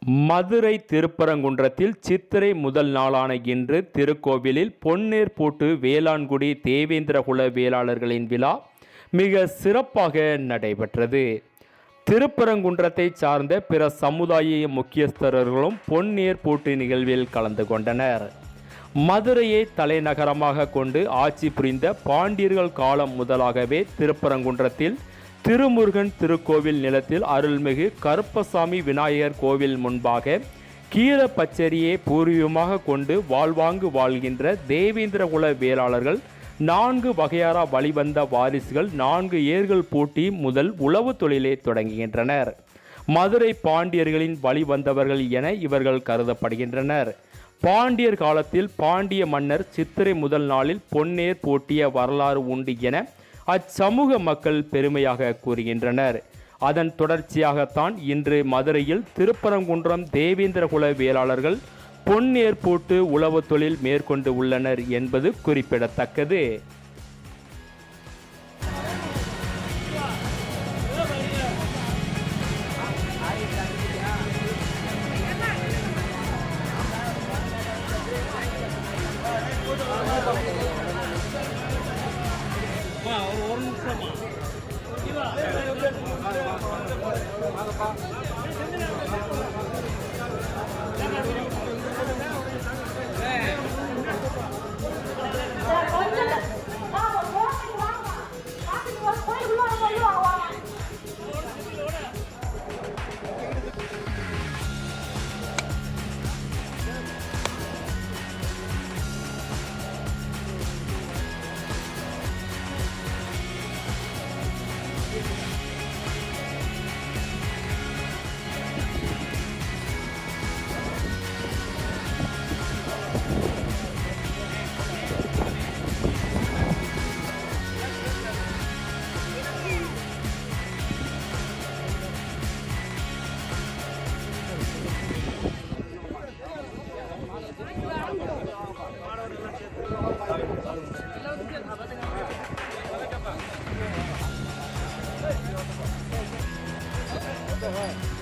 மதுரை திருப்பரங்குன்றத்தில் சித்திரை முதல் நாளான இன்று திருக்கோவிலில் பொன்னேர் போட்டு வேளாண்குடி தேவேந்திரகுல வேளாளர்களின் விழா மிக சிறப்பாக நடைபெற்றது. திருப்பரங்குன்றத்தை சார்ந்த பிற சமுதாய முக்கியஸ்தர்களும் பொன்னேர் போட்டு நிகழ்வில் கலந்து கொண்டனர். மதுரையை தலைநகரமாக கொண்டு ஆட்சி புரிந்த பாண்டியர்கள் காலம் முதலாகவே திருப்பரங்குன்றத்தில் திருமுருகன் திருக்கோவில் நிலத்தில் அருள்மிகு கருப்பசாமி விநாயகர் கோவில் முன்பாக கீர பச்சரியை பூர்வீகமாக கொண்டு வாழ்வாங்கு வாழ்கின்ற தேவேந்திரகுல வேளாளர்கள் 4 வகையாரா வழிவந்த வாரிசுகள் 4 ஏர்கள் பூட்டி முதல் உழவு தொழிலை தொடங்குகின்றனர். மதுரை பாண்டியர்களின் வழிவந்தவர்கள் என இவர்கள் கருதப்படுகின்றனர். பாண்டியர் காலத்தில் பாண்டிய மன்னர் சித்திரை முதல் நாளில் பொன்னேர் பூட்டிய வரலாறு உண்டு என அச்சமூக மக்கள் பெருமையாக கூறுகின்றனர். அதன் தொடர்ச்சியாகத்தான் இன்று மதுரையில் திருப்பரங்குன்றம் தேவேந்திரகுல வேளாளர்கள் பொன்னேர் பூட்டு உழவு தொழில் மேற்கொண்டு உள்ளனர் என்பது குறிப்பிடத்தக்கது. Go ahead.